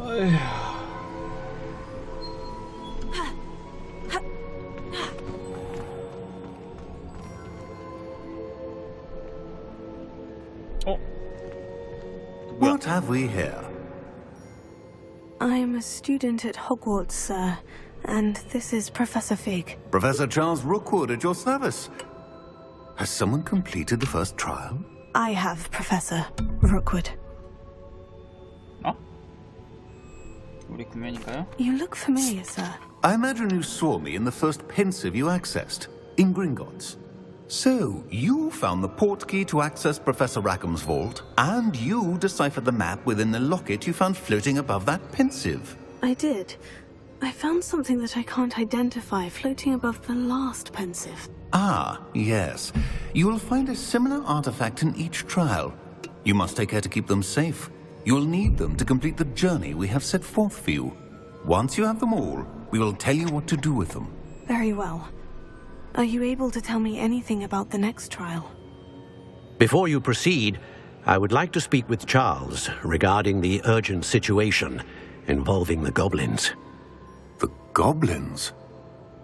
어휴. What have we here? I'm a student at Hogwarts, sir, and this is Professor Fig. Professor Charles Rookwood at your service. Has someone completed the first trial? I have, Professor Rookwood. 우리 구면인가요? You look familiar, sir. I imagine you saw me in the first pensive you accessed, in Gringotts. So, you found the portkey to access Professor Rackham's vault, and you deciphered the map within the locket you found floating above that pensive. I did. I found something that I can't identify floating above the last pensive. Ah, yes. You will find a similar artifact in each trial. You must take care to keep them safe. You'll need them to complete the journey we have set forth for you. Once you have them all, we will tell you what to do with them. Very well. Are you able to tell me anything about the next trial? Before you proceed, I would like to speak with Charles regarding the urgent situation involving the goblins. The goblins?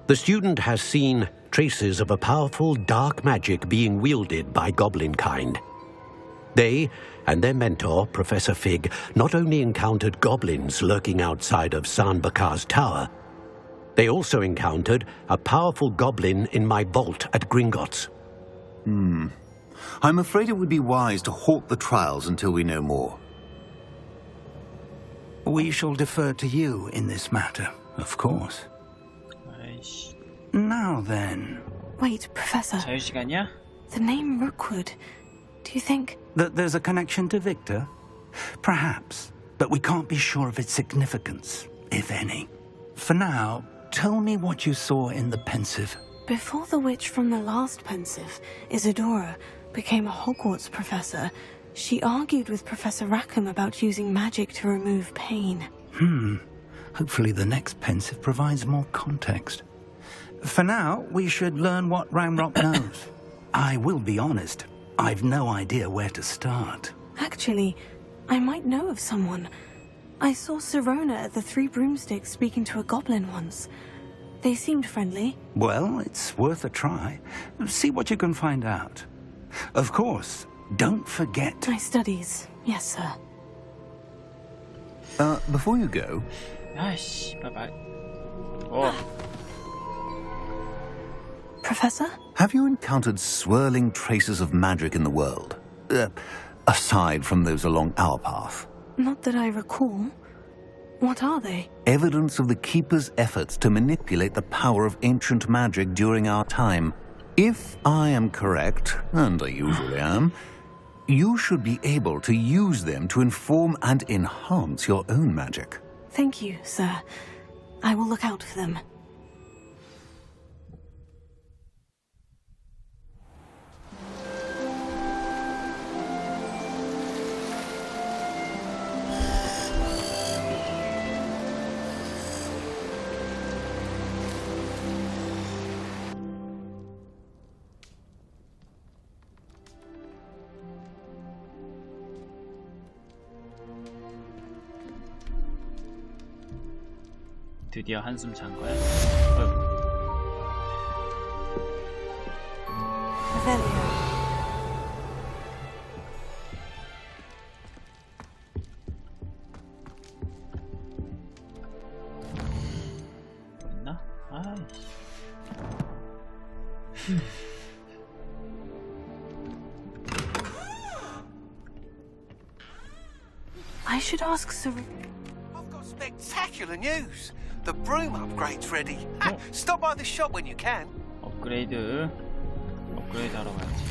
The student has seen traces of a powerful dark magic being wielded by goblin kind. They and their mentor, Professor Fig, not only encountered goblins lurking outside of Sanbakar's tower, they also encountered a powerful goblin in my vault at Gringotts. I'm afraid it would be wise to halt the trials until we know more. We shall defer to you in this matter, of course. 아이씨. Now then, Wait, Professor. 자유시간이야? The name Rookwood. Do you think... that there's a connection to Victor? Perhaps, but we can't be sure of its significance, if any. For now, tell me what you saw in the pensive. Before the witch from the last pensive, Isadora, became a Hogwarts professor, she argued with Professor Rackham about using magic to remove pain. Hopefully the next pensive provides more context. For now, we should learn what Ramrock knows. I will be honest, I've no idea where to start. Actually, I might know of someone. I saw Sirona at the Three Broomsticks speaking to a goblin once. They seemed friendly. Well, it's worth a try. See what you can find out. Of course, don't forget... My studies, yes, sir. Before you go, 아이씨, 바이바이. 어, Professor? have you encountered swirling traces of magic in the world? Aside from those along our path. Not that I recall. What are they? Evidence of the Keeper's efforts to manipulate the power of ancient magic during our time. If I am correct, and I usually am, you should be able to use them to inform and enhance your own magic. Thank you, sir. I will look out for them. 드디어 한숨 잔 거야? Revelio. 있나? 아이씨. I should ask Sir... I've got spectacular news. The broom upgrade's ready. Stop by the shop when you can. 업그레이드 하러 가야지.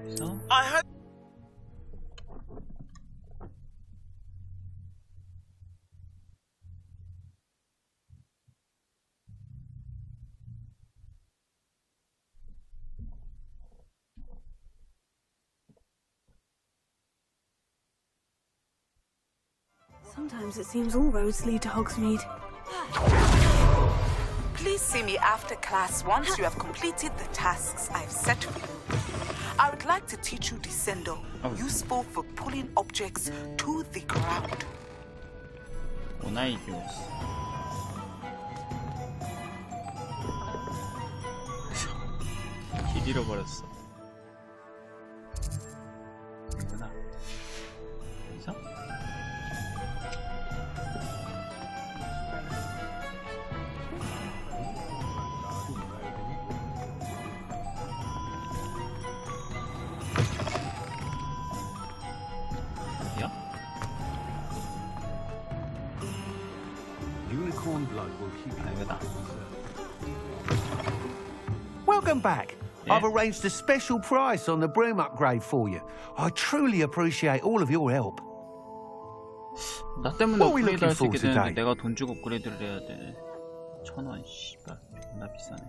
여기서 I hope. Sometimes it seems all roads lead to Hogsmeade. Please see me after class once you have completed the tasks I've set for you. I would like to teach you Descendo, useful for pulling objects to the ground. 오나이교스. 길 잃어버렸어. 이구나. 여기서? 어디야? Unicorn blood will keep 아, 이거다. Welcome back. Yeah. I've arranged a special price on the broom upgrade for you. I truly appreciate all of your help. 나 때문에 What are we 업그레이드 할 수 looking 있게 for 되는데 today? 내가 돈 주고 업그레이드를 해야 돼. 1,000원, 씨발. 존나 비싸네.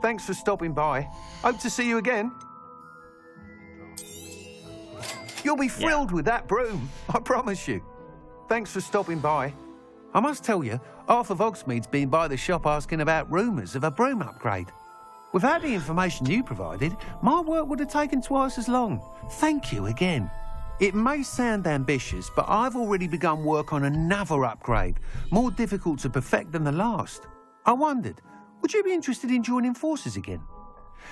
Thanks for stopping by. Hope to see you again. You'll be thrilled with that broom, I promise you. Thanks for stopping by. I must tell you, Arthur Vogsmead's been by the shop asking about rumours of a broom upgrade. Without the information you provided, my work would have taken twice as long. Thank you again. It may sound ambitious, but I've already begun work on another upgrade, more difficult to perfect than the last. I wondered, would you be interested in joining forces again?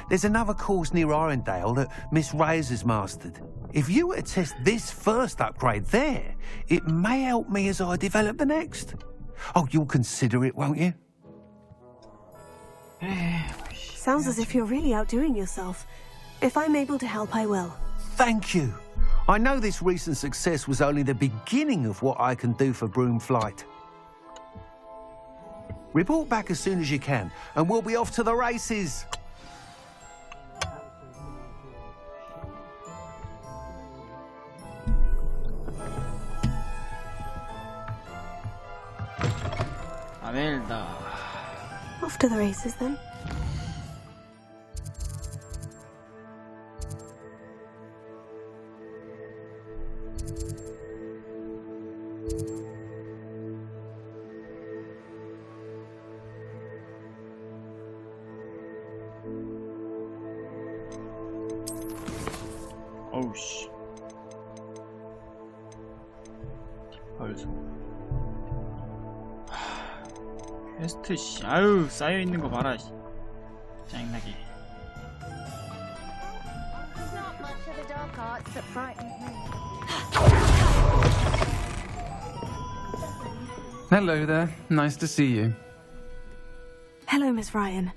There's another course near Irondale that Miss Reyes has mastered. If you were to test this first upgrade there, it may help me as I develop the next. Oh, you'll consider it, won't you? Sounds as if you're really outdoing yourself. If I'm able to help, I will. Thank you. I know this recent success was only the beginning of what I can do for broom flight. Report back as soon as you can, and we'll be off to the races. 아멜다. Off to the races then. 어우 씨. 벌써. 퀘스트 씨. 아유, 쌓여 있는 거 봐라 씨. 짜증나게. There's not much of the dark arts that frightens me. Hello there. Nice to see you. Hello, Miss Ryan.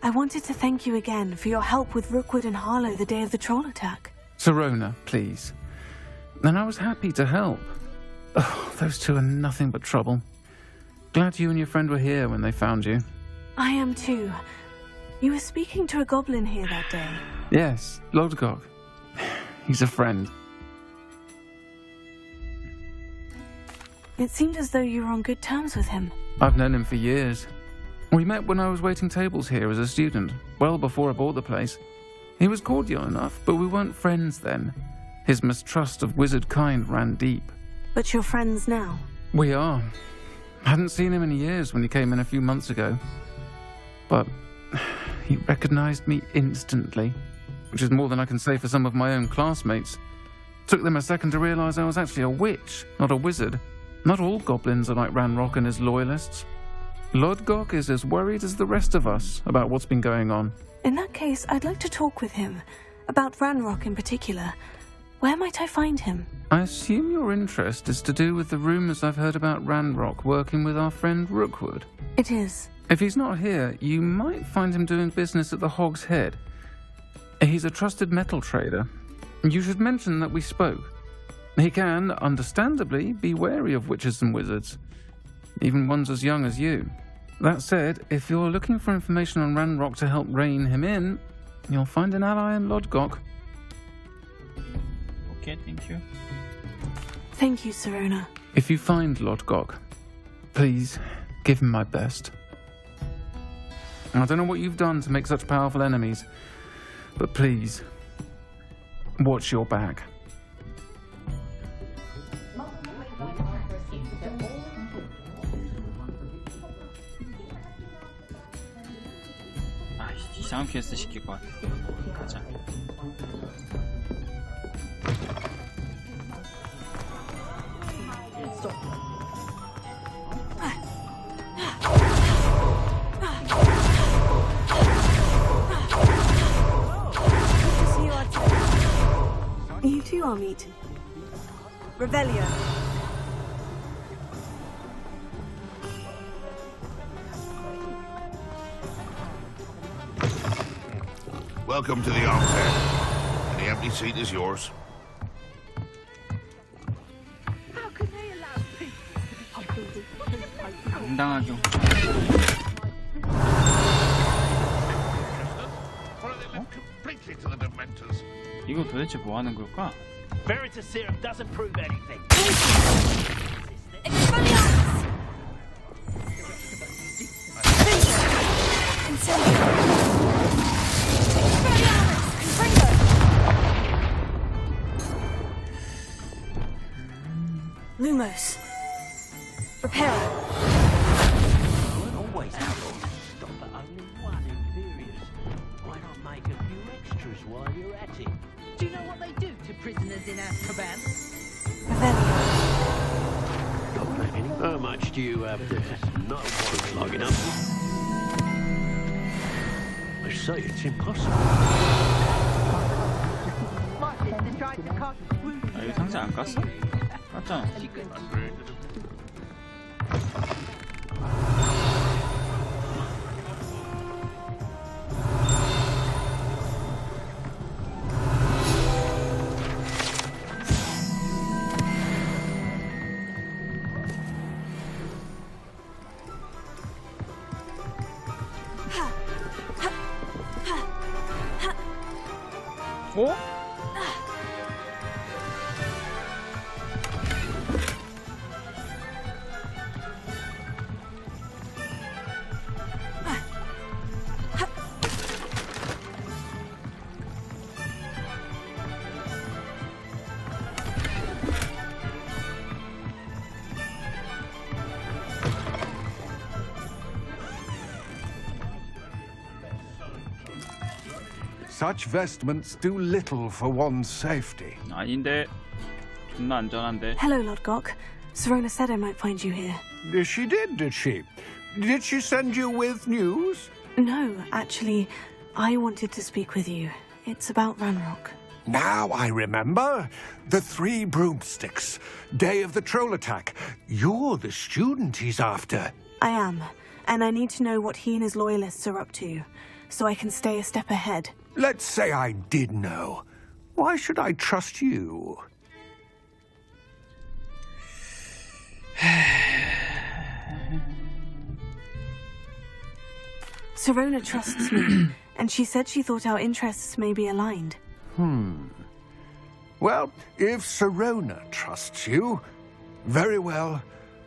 I wanted to thank you again for your help with Rookwood and Harlow the day of the troll attack. Serona, please. And I was happy to help. Oh, those two are nothing but trouble. Glad you and your friend were here when they found you. I am too. You were speaking to a goblin here that day. Yes, Lodgok. He's a friend. It seemed as though you were on good terms with him. I've known him for years. We met when I was waiting tables here as a student, well before I bought the place. He was cordial enough, but we weren't friends then. His mistrust of wizard kind ran deep. But you're friends now. We are. Hadn't seen him in years when he came in a few months ago. But he recognized me instantly, which is more than I can say for some of my own classmates. Took them a second to realize I was actually a witch, not a wizard. Not all goblins are like Ranrock and his loyalists. Lodgok is as worried as the rest of us about what's been going on. In that case, I'd like to talk with him. About Ranrock in particular. Where might I find him? I assume your interest is to do with the rumors I've heard about Ranrock working with our friend Rookwood. It is. If he's not here, you might find him doing business at the Hog's Head. He's a trusted metal trader. You should mention that we spoke. He can, understandably, be wary of witches and wizards, even ones as young as you. That said, if you're looking for information on Ranrock to help rein him in, you'll find an ally in Lodgok. Okay, thank you. Thank you, Serona. If you find Lodgok, please give him my best. I don't know what you've done to make such powerful enemies, but please, watch your back. 아, 이상한 퀘스트 시킬 것 같아. 가자. You too, Amit. Revelio. Welcome to the arms end. The empty seat is yours. How could they allow 당당하게. Completely to the Dementors. 이거 도대체 뭐 하는 걸까? Veritas serum doesn't prove anything. Lumos. Repair. Always outlaws to stop at only one inferiors. Why not make a few extras while you're at it? Do you know what they do to prisoners in Azkaban? Revelio. How much do you have there? Not long enough. I say it's impossible. My sister tried to cut. 아, 이거 상자 안 깠어? 깠잖아. 어? Such vestments do little for one's safety. 아닌데. 존나 안전한데. Hello, Lodgok. Serona said I might find you here. She did she? Did she send you with news? No, actually, I wanted to speak with you. It's about Ranrock. Now I remember. The 3 broomsticks. Day of the troll attack. You're the student he's after. I am, and I need to know what he and his loyalists are up to, so I can stay a step ahead. Let's say I did know. Why should I trust you? Serona trusts me, and she said she thought our interests may be aligned. Well, if Serona trusts you, very well.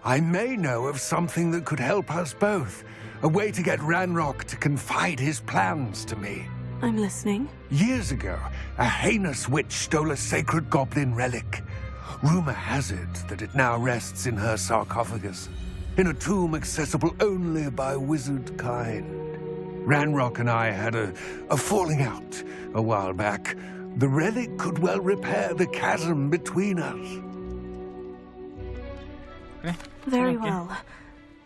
I may know of something that could help us both. A way to get Ranrock to confide his plans to me. I'm listening. Years ago, a heinous witch stole a sacred goblin relic. Rumor has it that it now rests in her sarcophagus, in a tomb accessible only by wizard kind. Ranrock and I had a falling out a while back. The relic could well repair the chasm between us. Very well.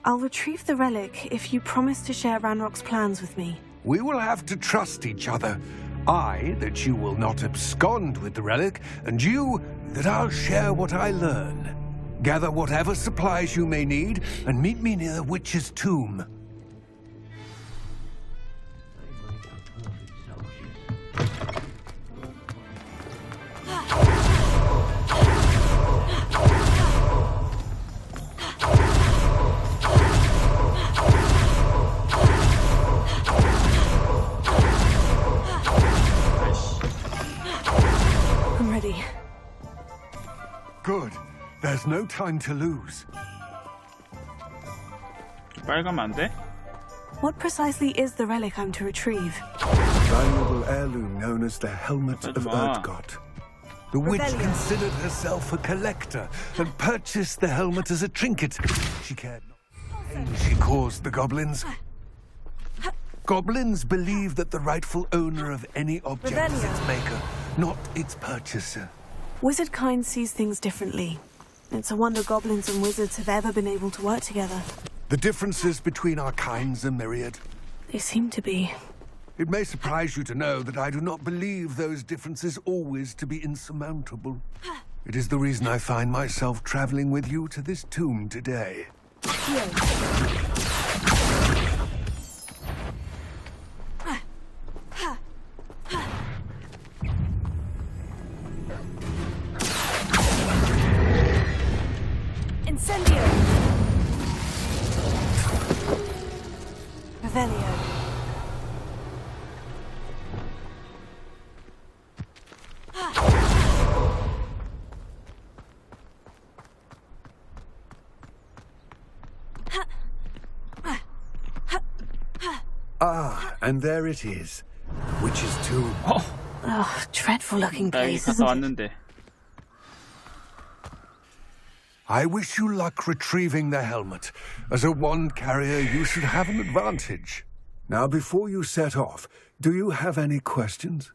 I'll retrieve the relic if you promise to share Ranrock's plans with me. We will have to trust each other. I, that you will not abscond with the relic, and you, that I'll share what I learn. Gather whatever supplies you may need, and meet me near the witch's tomb. Good. There's no time to lose. 빨가면 안 돼? What precisely is the relic I'm to retrieve? Valuable heirloom known as the Helmet of Erdgott. The witch Rebellion. considered herself a collector and purchased the helmet as a trinket. She cared not. She caused the goblins. Goblins believe that the rightful owner of any object is Rebellion. its maker, not its purchaser. Wizard kind sees things differently. It's a wonder goblins and wizards have ever been able to work together. The differences between our kinds are myriad. They seem to be. It may surprise you to know that I do not believe those differences always to be insurmountable. It is the reason I find myself traveling with you to this tomb today. Incendio! Revelio. Ah, and there it is. Witch's tomb. Oh, dreadful looking 나 여기 place, 갔다 isn't it? 왔는데. I wish you luck retrieving the helmet. As a wand carrier, you should have an advantage. Now, before you set off, do you have any questions?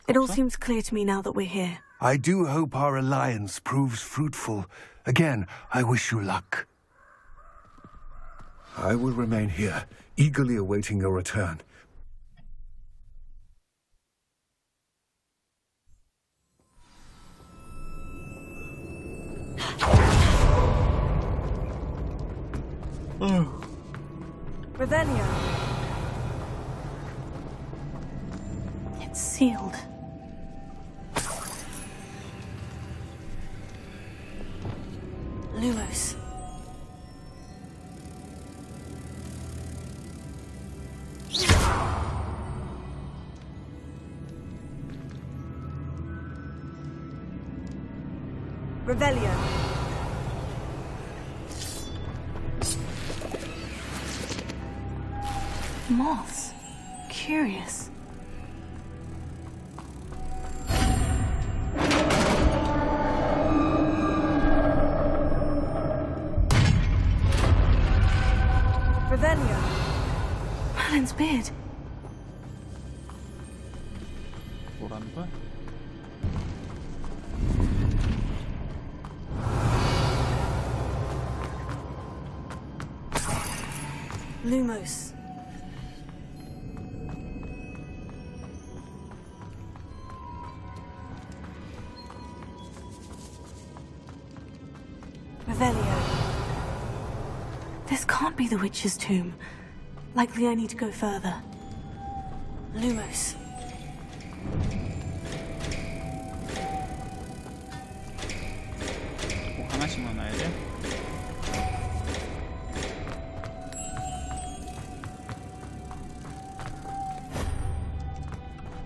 It all seems clear to me now that we're here. I do hope our alliance proves fruitful. Again, I wish you luck. I will remain here, eagerly awaiting your return. Revelio. It's sealed. Lumos. Revelio. Moths. Curious. Revelio. Merlin's beard. 뭐라는 거야? Lumos. Revelio. This can't be the witch's tomb. Likely I need to go further. Lumos. 꼭 하나씩만 놔야 돼?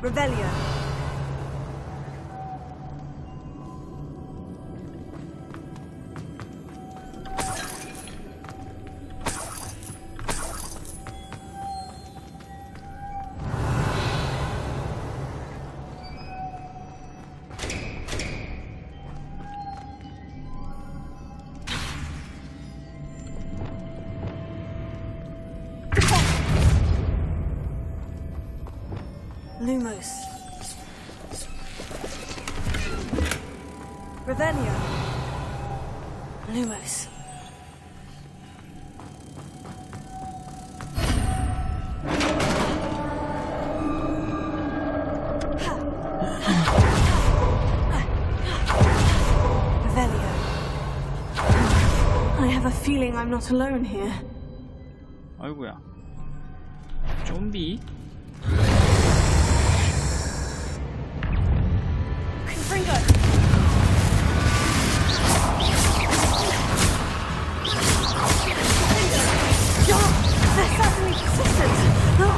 Revelio. Lumos. Revelio. Lumos. Revelio. I have a feeling I'm not alone here. 아이고야. 좀비? Confringo. They're certainly persistent. Oh.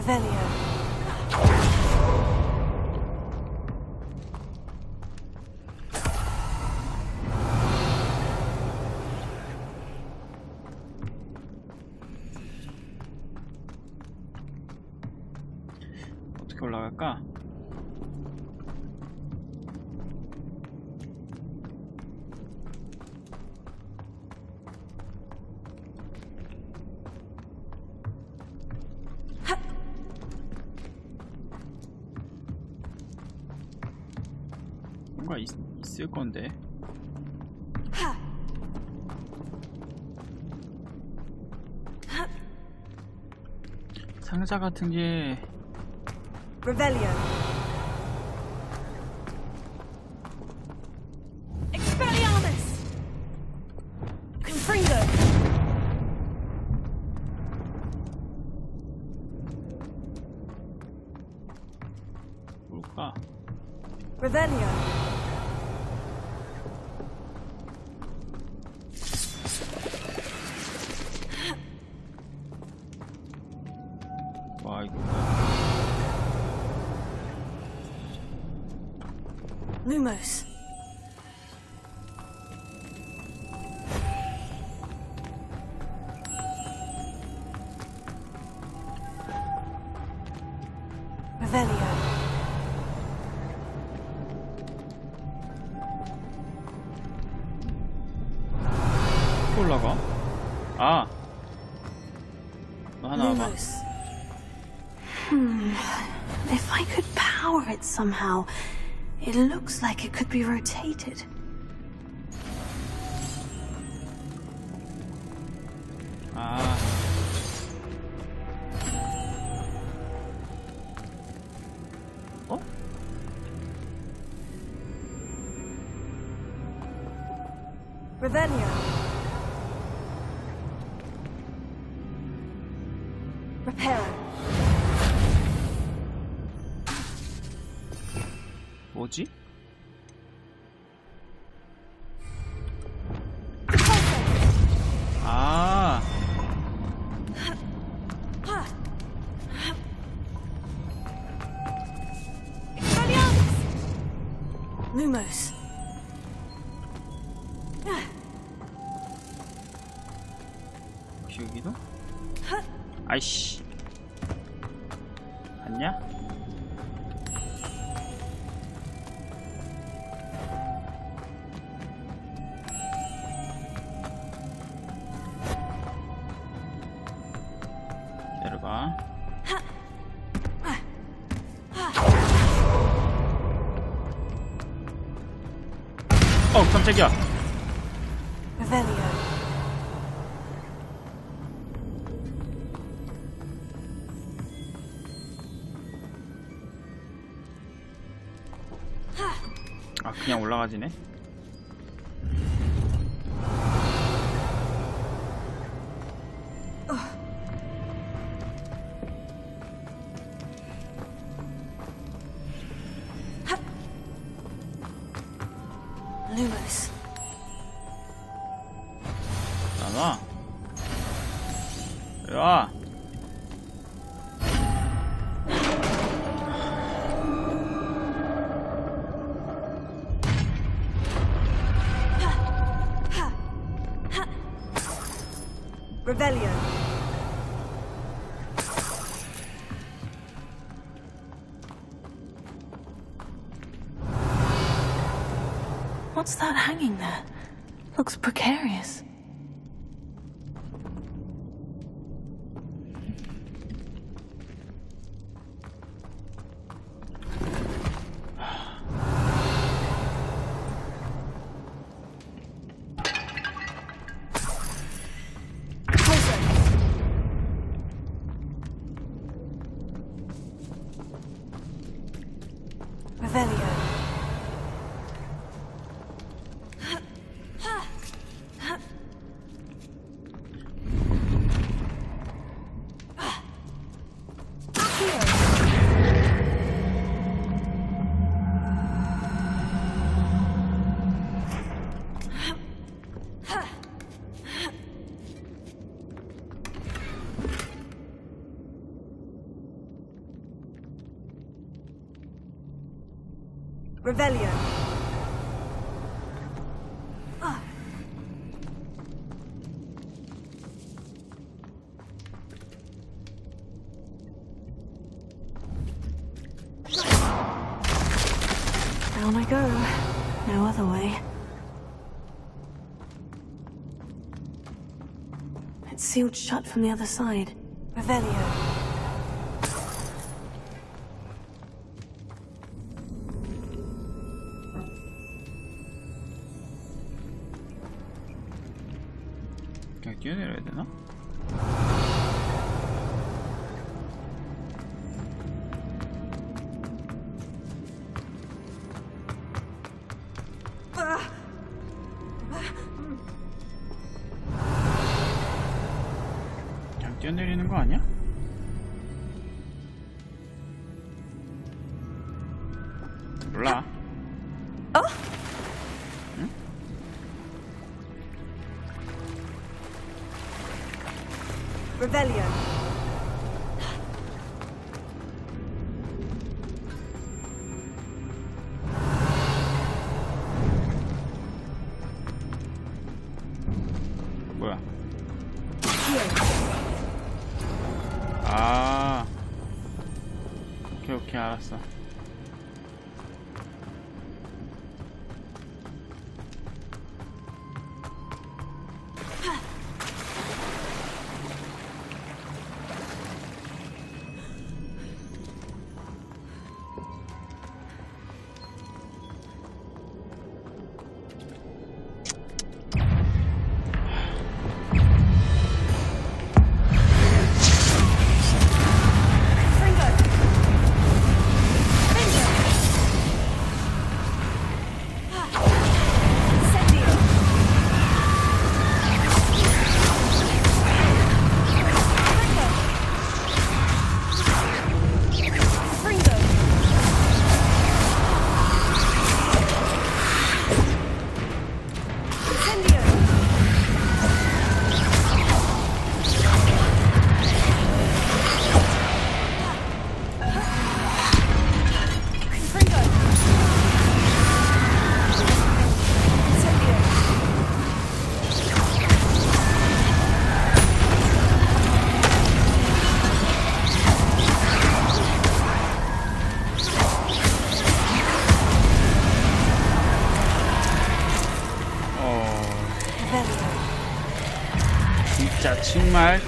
Revelio. 어떻게 올라갈까? 뭔가 있을 건데. 상자 같은 게. Revelio. Expelliarmus. Confringo. 뭘까? Revelio. 와, 이거 Lumos. Revelio. 어떻게 올라가? 아, 너 하나 와봐. Lumos. If I could power it somehow, it looks like it could be rotated. 아, 어? Revelio. Reparo. 뭐지? 아, Lumos. 혹시 여기도? 아이씨, 봤냐? 기다려봐. 깜짝이야. Revelio. 아, 그냥 올라가지네. Lumos. 나와. 이리 와. Revelio. What's that hanging there? Looks precarious. Revelio. Revelio. Down I go. No other way. It's sealed shut from the other side. Revelio. 그냥 뛰어내려야 되나? 그냥 뛰어내리는 거 아니야? 몰라. 응? Revelio. 뭐야? 아, 오케이 알았어. 진짜 정말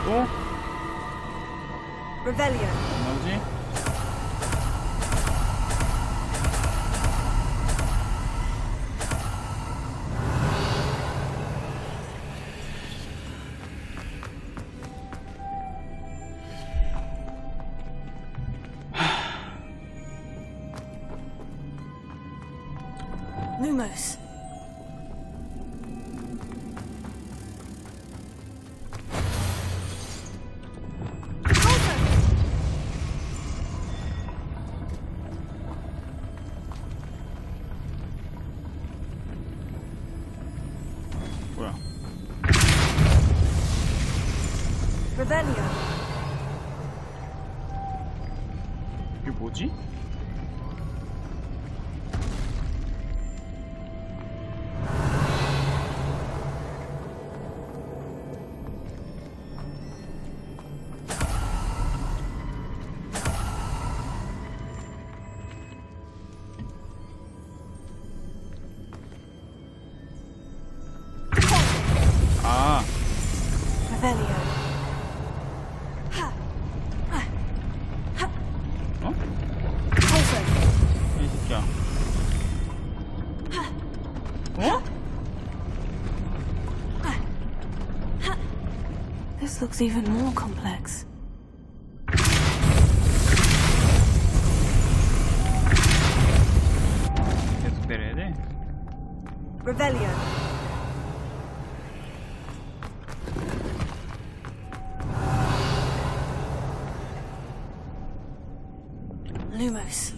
또? Revelio. 뭐지? Lumos. 뭐야? Revelio. 이게 뭐지? 아, Revelio. 어? 이 새끼야. 어? This looks even more complex. 계속 때려야 돼? Revelio. Lumos.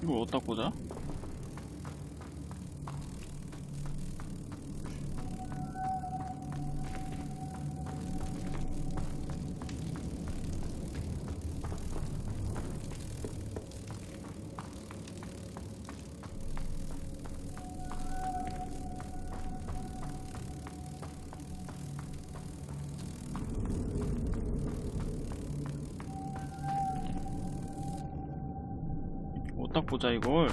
이거 어디다 꽂아? 어디다 꽂아 이걸?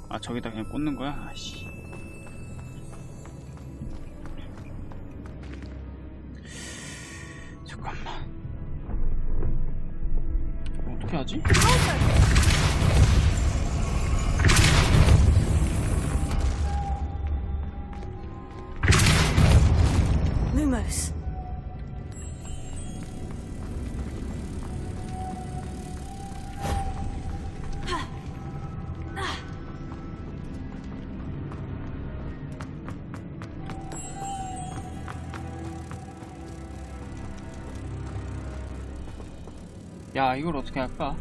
아 저기다 그냥 꽂는 거야? 아씨. 잠깐만. 어떻게 하지? Lumos. 야 이걸 어떻게 할까?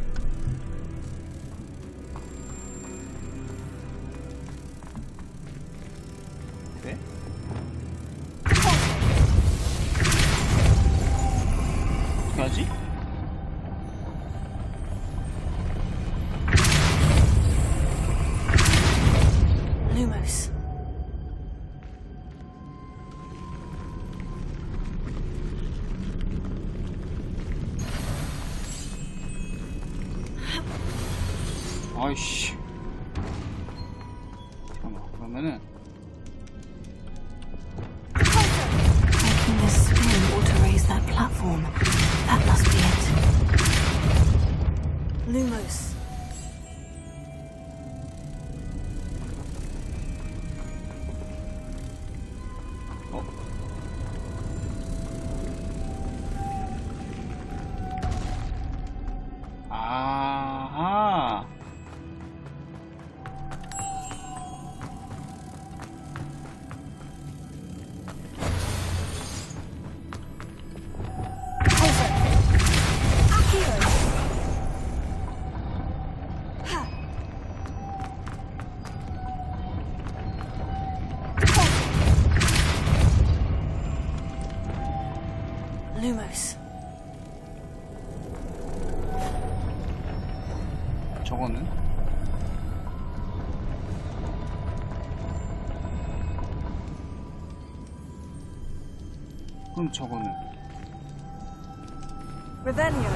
돼? 어떻게 하지? Lumos. 아이씨. 잠깐만 그러면은 Making this spin ought to raise that platform. That must be it. Lumos. 아하. Lumos. 저거는? 그럼 저거는? Revelio.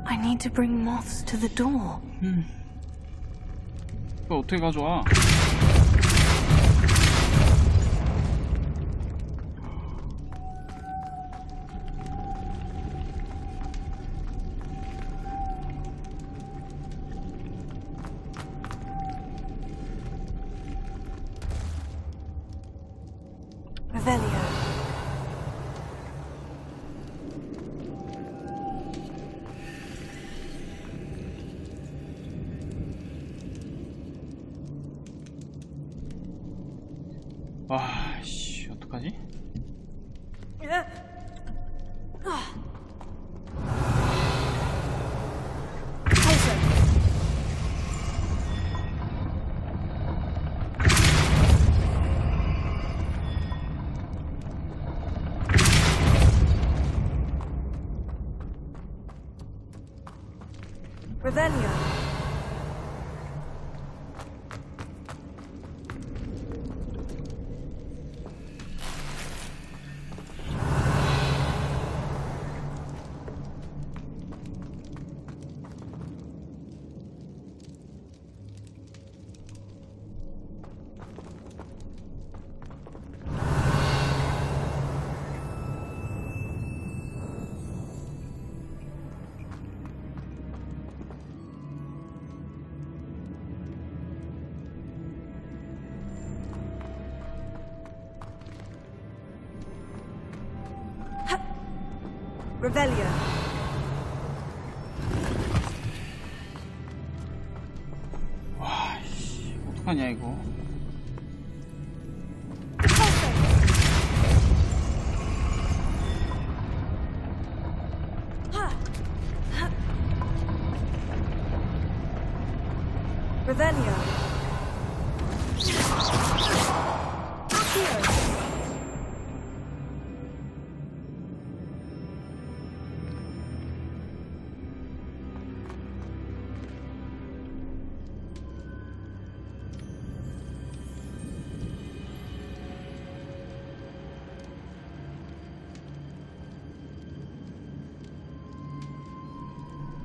I need to bring moths to the door. 이거 어떻게 가져와? Revelio. 와, 씨, 어떡하지? Revelio. Revelio. 와, 씨, 어떡하냐 이거. Revelio.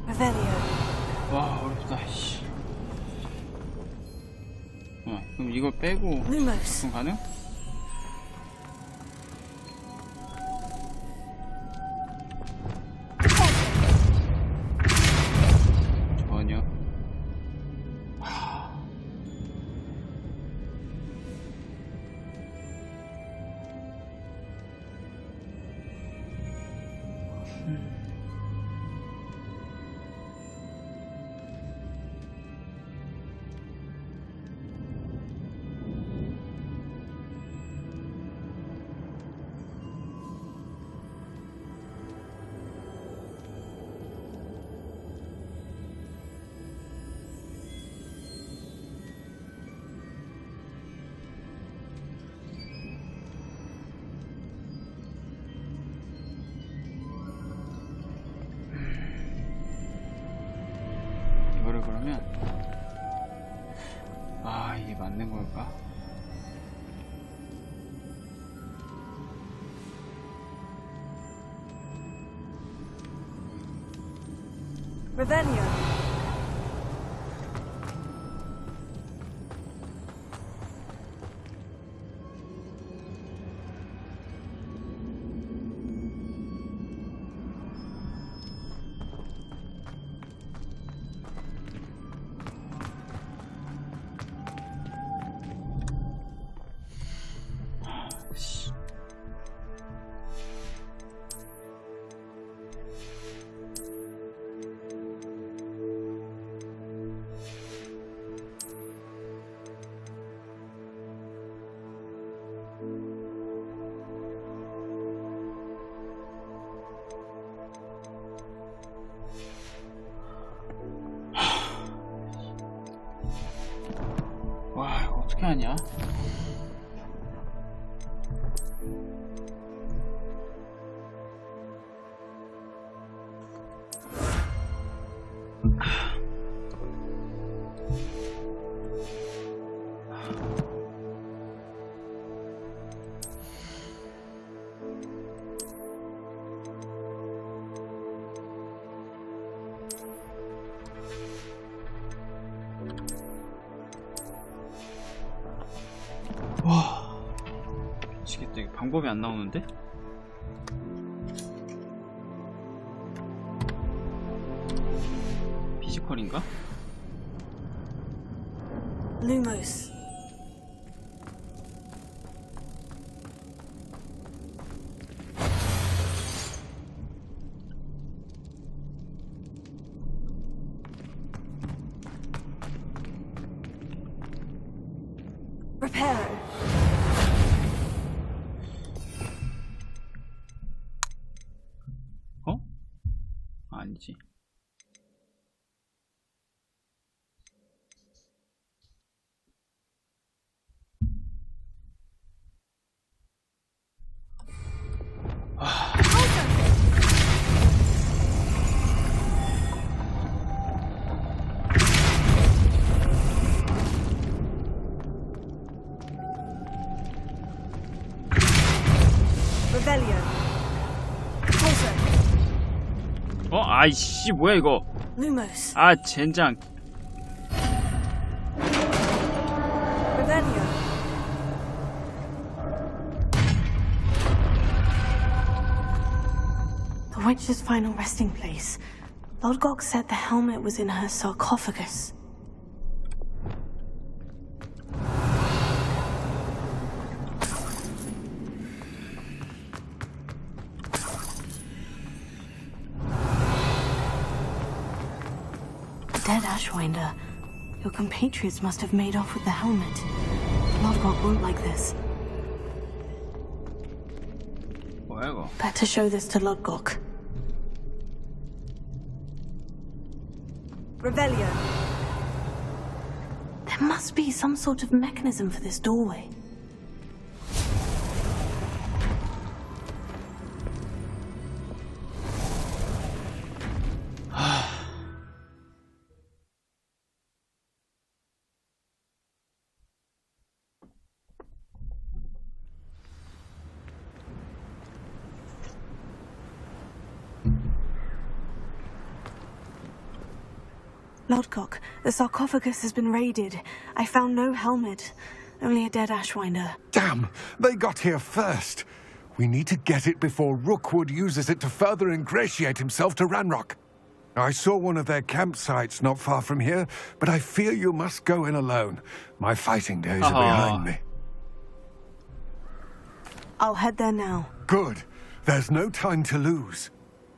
Revelio. 와, 어렵다. 씨. 그럼 이걸 빼고 Lumos. 그럼 가능? 전혀. 이거를 그러면 이게 맞는 걸까? Revelio. 와, 이거 어떻게 하냐? 와, 미치겠다. 이거 방법이 안 나오는데? 피지컬인가? Lumos. Reparo. 어? 아니지. Revelio. 아이씨, 뭐야 이거? Lumos. 아, 젠장. Revelio. The witch's final resting place. Lodgok said the helmet was in her sarcophagus. dead Ashwinder. Your compatriots must have made off with the helmet. Lodgok won't like this. 뭐야 이거? Better show this to Lodgok. Revelio. There must be some sort of mechanism for this doorway. Lodgok, the sarcophagus has been raided. I found no helmet, only a dead Ashwinder. Damn! They got here first. We need to get it before Rookwood uses it to further ingratiate himself to Ranrock. I saw one of their campsites not far from here, but I fear you must go in alone. My fighting days are behind me. I'll head there now. Good. There's no time to lose.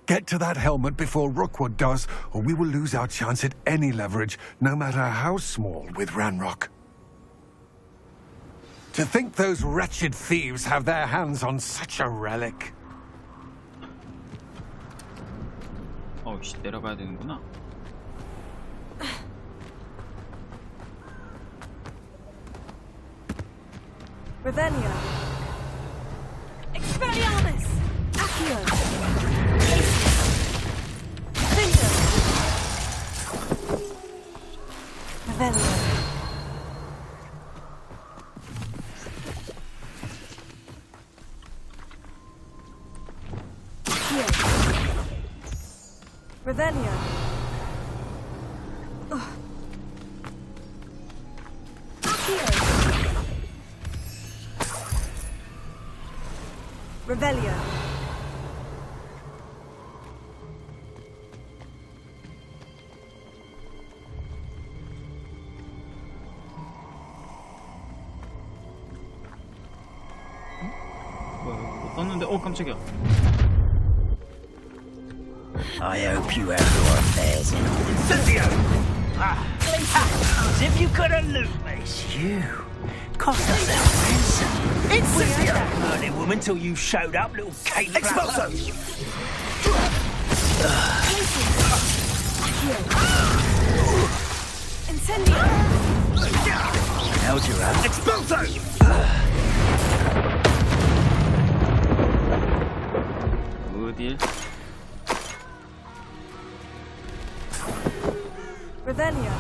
Get to that helmet before Rookwood does, or we will lose our chance at any leverage, no matter how small, with Ranrock. To think those wretched thieves have their hands on such a relic. 어이씨, 내려가야 되는구나. Revelio. Expelliarmus. Accio. Finger. Revelio. Accio. Revelio. Accio. Revelio. 뭐야, 못 떴는데? 깜짝이야. I hope you have your affairs in order. Cynthia! As if you couldn't loot me. It's you. Cost us a ransom. It's Cynthia! Murdered woman till you showed up, little Kate. Expulso! Incendio. Held your own. Expulso! 어딜? Revelio.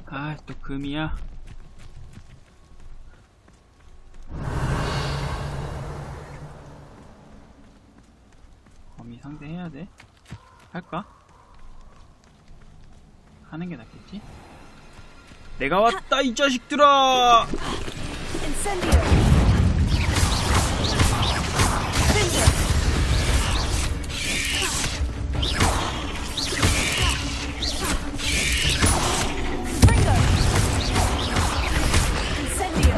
아, 또 금이야. 범위 상대해야 돼? 할까? 하는 게 낫겠지? 내가 왔다, 이 자식들아! Incendio. Finger. Ringo. Incendio.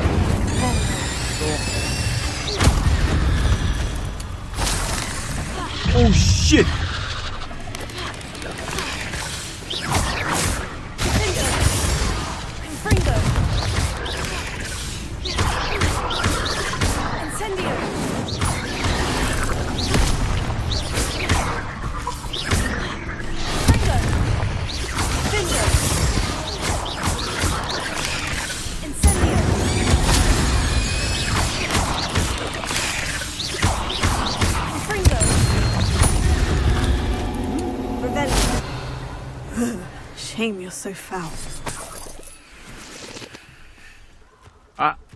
Oh shit! Confringo. Incendio. Ringo. Finger. Incendio. Confringo. Revelio. Shame you're so foul.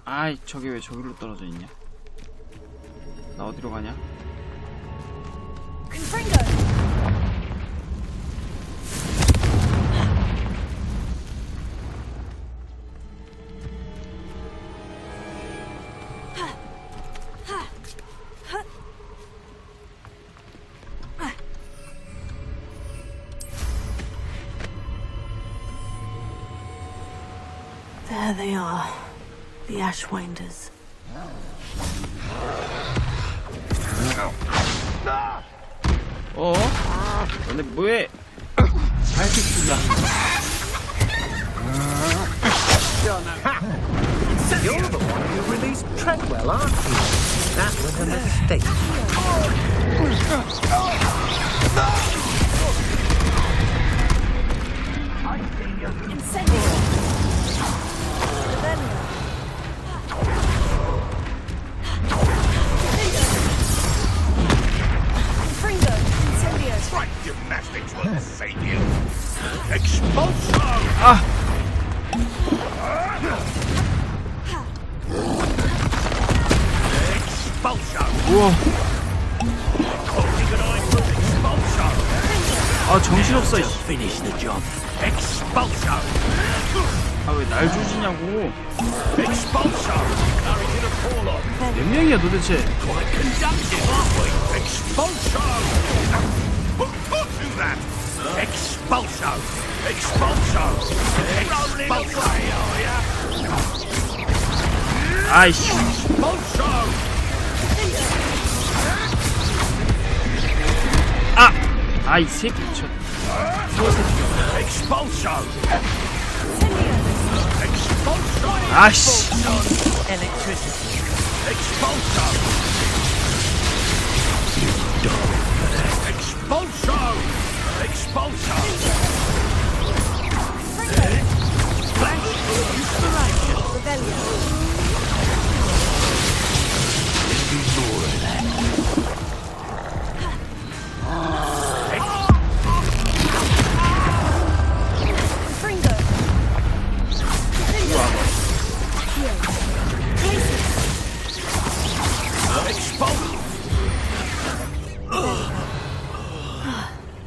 아이, 저기 왜 저기로 떨어져 있냐? 나 어디로 가냐? Confringo. There they are, the Ashwinders. 너네 뭐해? 발키키야. You're the one who released Treadwell, aren't you? That was a mistake. Incendio. Revelio. Fringo. Incendio. Right gymnastics will save you. Expulso! Expulso! 우와. Holding an eye for expulso! 아 정신없어. Finish the job. Expulso! 아 왜 날 조지냐고. Expulso! Narrated a call on. 몇 명이야 도대체? Quite conductive, aren't we? Expulso! Who taught you that? Expulso! Expulso! Expulso! Are ya? 아이씨. Expulso! 아이 새끼 저. Expulso! Incendio. Expulso! 아씨. Electricity. Expulso! Expulso! Expulso! Revelio. Fringo.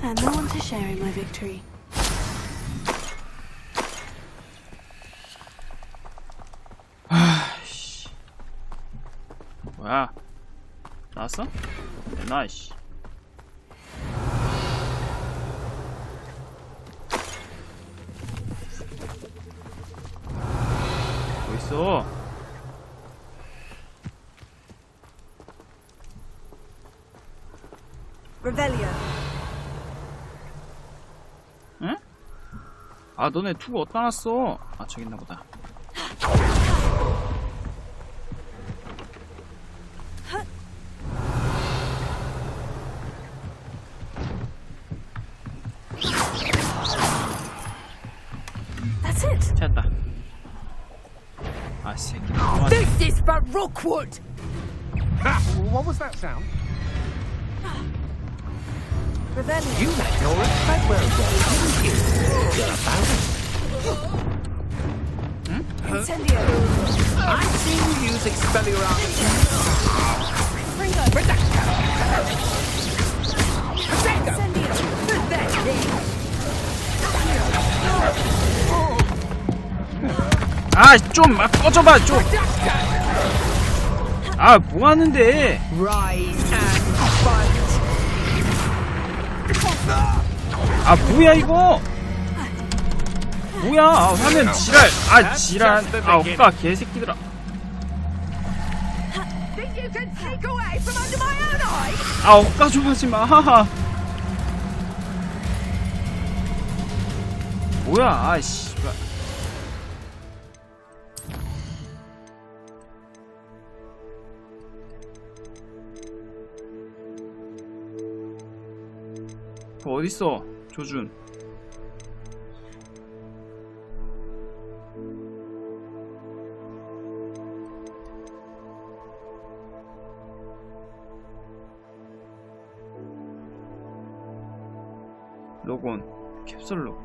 And no one to share in my victory. 아씨. 뭐야? 나왔어? 나 씨. 뭐 있어? Revelio. 응? 아 너네 투구 어디다 놨어? 아 저기 있나 보다. That's it. 찾았다. 아 새끼. This is for Rookwood! What was that sound? Revelio. You met Nora Treadwell, didn't you? You're about it. Incendio. I've seen you use Expelliarmus. Fringo. Incendio. 아 좀 꺼져봐 좀. 아 뭐하는데? Rise and fight. 아 뭐야 이거? 뭐야? 아, 화면 지랄. 아 지랄. 아 오빠 개새끼들아. Think you can sneak away from under my own eye? 아 억까 좀 하지 마. 하하. 뭐야? 아씨. 어딨어? 조준. 로곤. 캡슐 로고.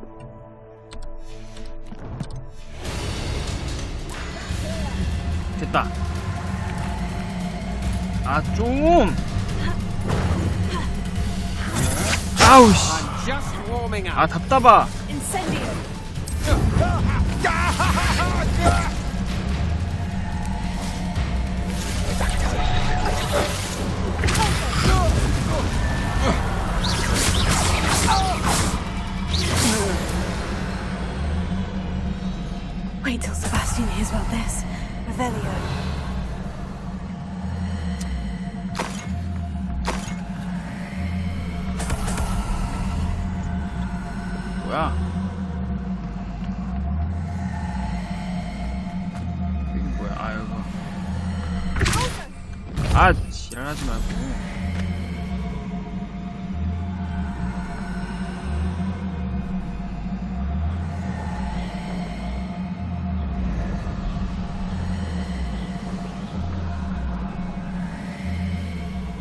됐다. 아 좀. 아우 씨. 아 답답하. Incendio. Wait till Sebastian 뭐야? 이게 뭐야? 아유. 아, 지랄하지 말고.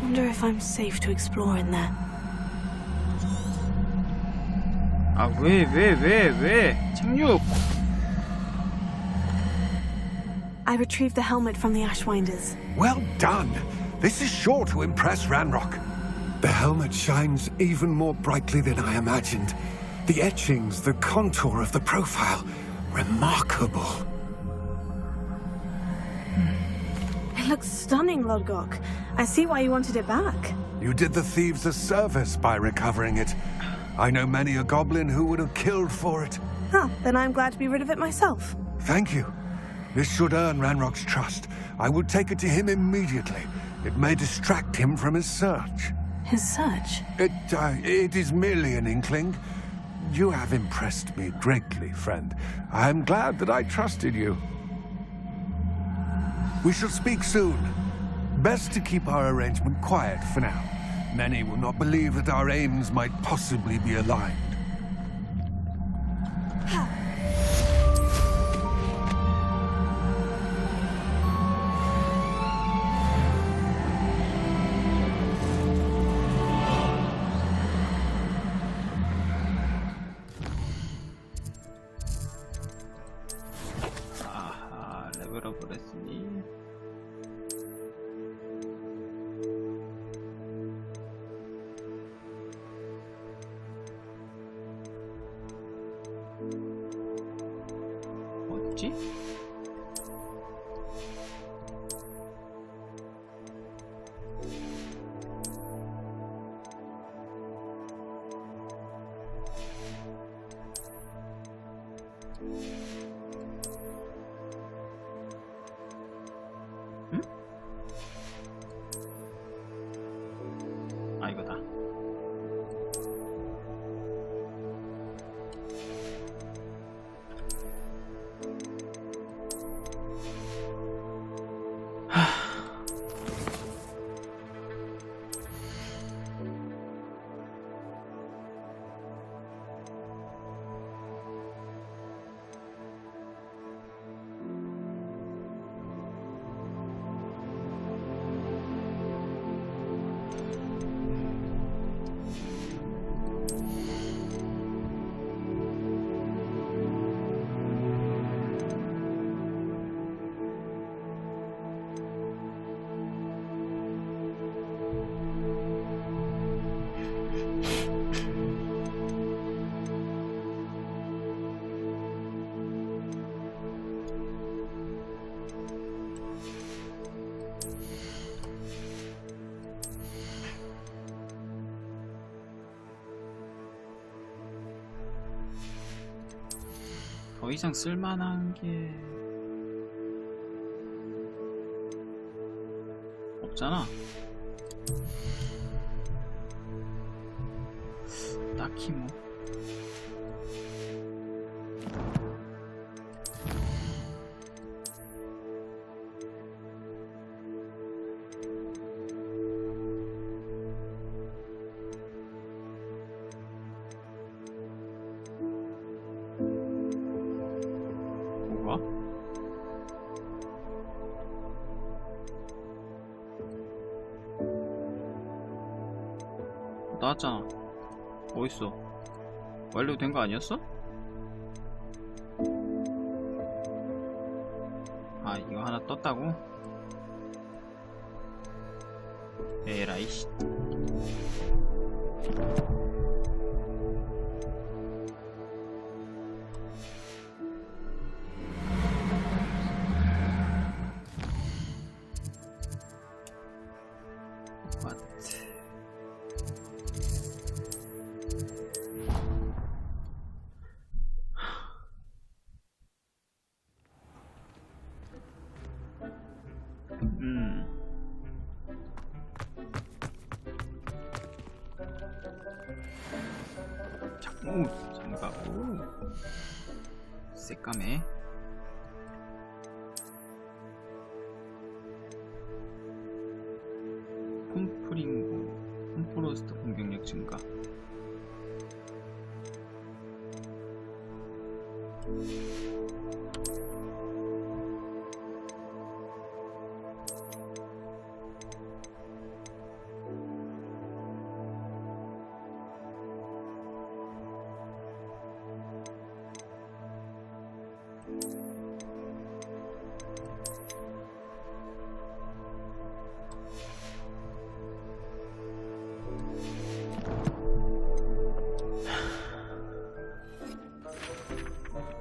Wonder if I'm safe to explore in there. 아, 왜? 착륙! I retrieved the helmet from the Ashwinders. Well done. This is sure to impress Ranrock. The helmet shines even more brightly than I imagined. The etchings, the contour of the profile. Remarkable. It looks stunning, Lodgok. I see why you wanted it back. You did the thieves a service by recovering it. I know many a goblin who would have killed for it. Huh, then I'm glad to be rid of it myself. Thank you. This should earn Ranrock's trust. I would take it to him immediately. It may distract him from his search. His search? It is merely an inkling. You have impressed me greatly, friend. I am glad that I trusted you. We shall speak soon. Best to keep our arrangement quiet for now. Many will not believe that our aims might possibly be aligned. 아하, 레벨업을 했으니. 어딨지? 응? 아, 이거다. 더 이상 쓸만한 게 없잖아. 딱히 뭐. 뭐가? 나왔잖아. 어딨어? 완료된 거 아니었어? 아, 이거 하나 떴다고? 에라이 씨. 오, 장갑. 오. 새까매. 폼프링고. 폼프로스트 공격력 증가.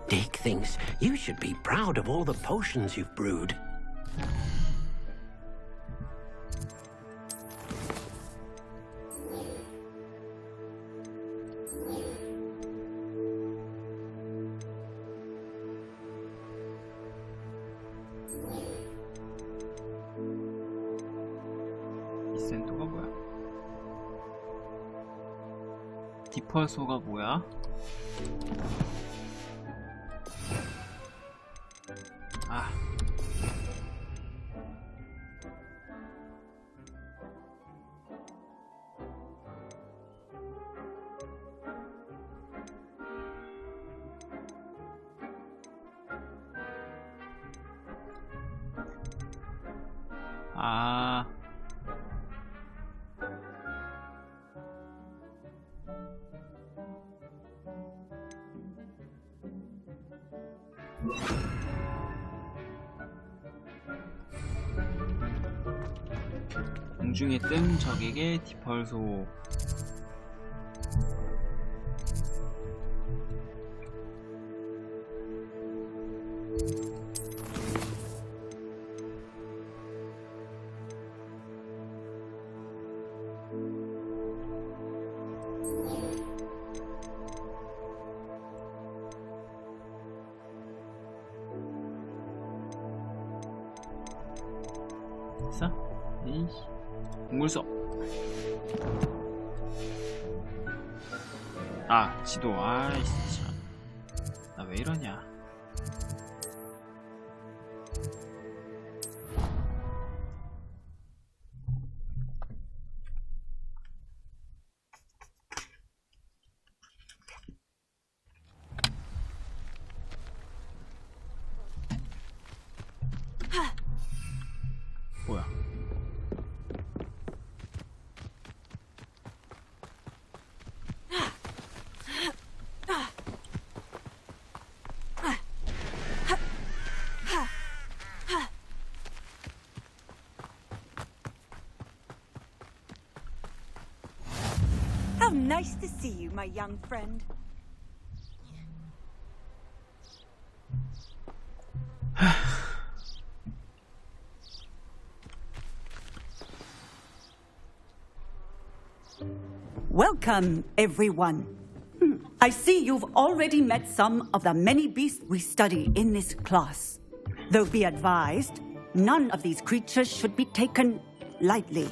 Dick thinks you should be proud of all the potions you've brewed. 이 센터가 뭐야? 디펄소가 뭐야? 아. 아. 공중에 뜬 적에게 디펄소. 됐어? 에이씨. 동물소. 아, 지도. 아이씨, 참. 나 왜 이러냐. 뭐야. How nice to see you, my young friend. Welcome, everyone. I see you've already met some of the many beasts we study in this class. Though be advised, none of these creatures should be taken lightly.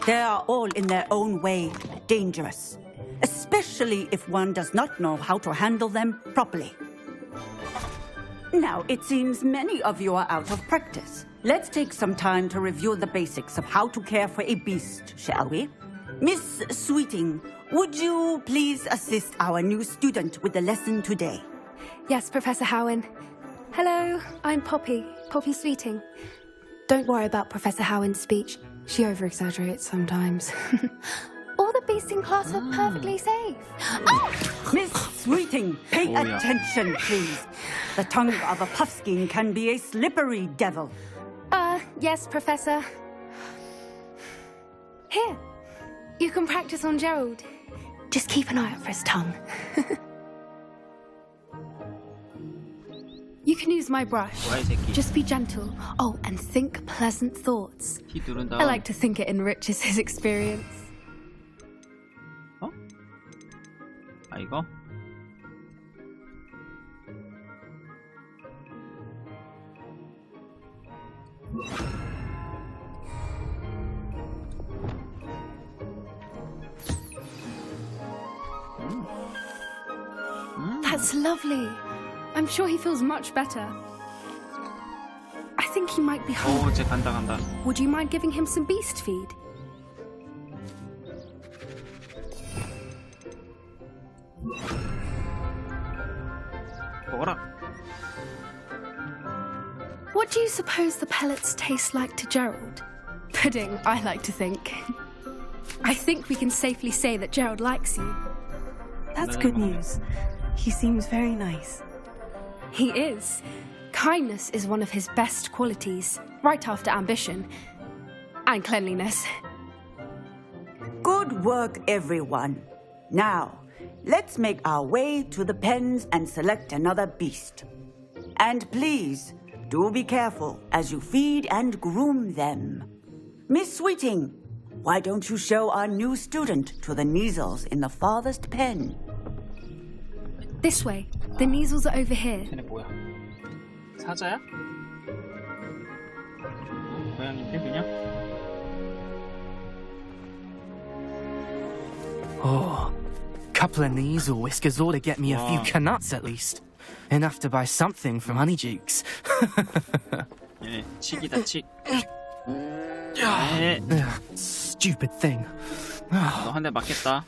They are all in their own way dangerous, especially if one does not know how to handle them properly. Now, it seems many of you are out of practice. Let's take some time to review the basics of how to care for a beast, shall we? Miss Sweeting, would you please assist our new student with the lesson today? Yes, Professor Howen. Hello, I'm Poppy Sweeting. Don't worry about Professor Howen's speech. She over-exaggerates sometimes. All the beasts in class are perfectly safe. Oh! Miss Sweeting, pay attention, please. The tongue of a puffskein can be a slippery devil. Yes, Professor. Here, you can practice on Gerald. Just keep an eye out for his tongue. You can use my brush. Just be gentle. Oh, and think pleasant thoughts. I like to think it enriches his experience. 어? 아, 이거? That's lovely. I'm sure he feels much better. I think he might be hungry. 쟤 간다. Would you mind giving him some beast feed? 먹어라. What do you suppose the pellets taste like to Gerald? Pudding, I like to think. I think we can safely say that Gerald likes you. That's good news. He seems very nice. He is. Kindness is one of his best qualities, right after ambition. And cleanliness. Good work, everyone. Now, let's make our way to the pens and select another beast. And please, do be careful as you feed and groom them. Miss Sweeting, why don't you show our new student to the Neasels in the farthest pen? This way. The Neasels are over here. 쟤네 뭐야? 사자야? 고양이인데 그냥? Oh, couple of Neasel whiskers ought to get me a few Wow. canuts at least. Enough to buy something from Honeydukes. 얘네 칙이다 칙. 네. Ugh, stupid thing. 너 한 대 맞겠다.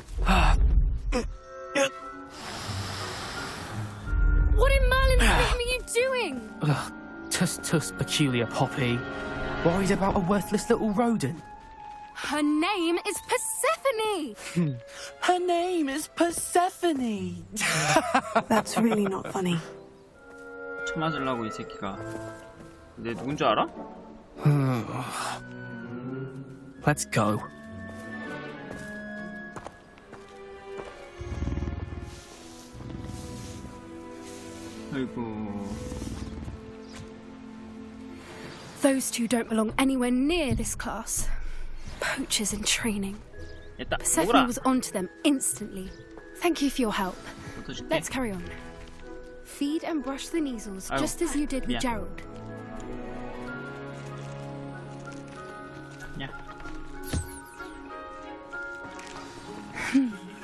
What in Merlin's name are you doing? Ugh, tuss, peculiar Poppy. Worried about a worthless little rodent? Her name is Persephone! Her name is Persephone! That's really not funny. 쳐맞으려고 이 새끼가. 근데 누군 줄 알아? Let's go. 아이고. Those two don't belong anywhere near this class. Poachers in training. 됐다. Persephone 먹어라. was onto them instantly. Thank you for your help. 붙어줄게. Let's carry on. Feed and brush the Neasels, 아이고, just as you did with 미안. Gerald. 야.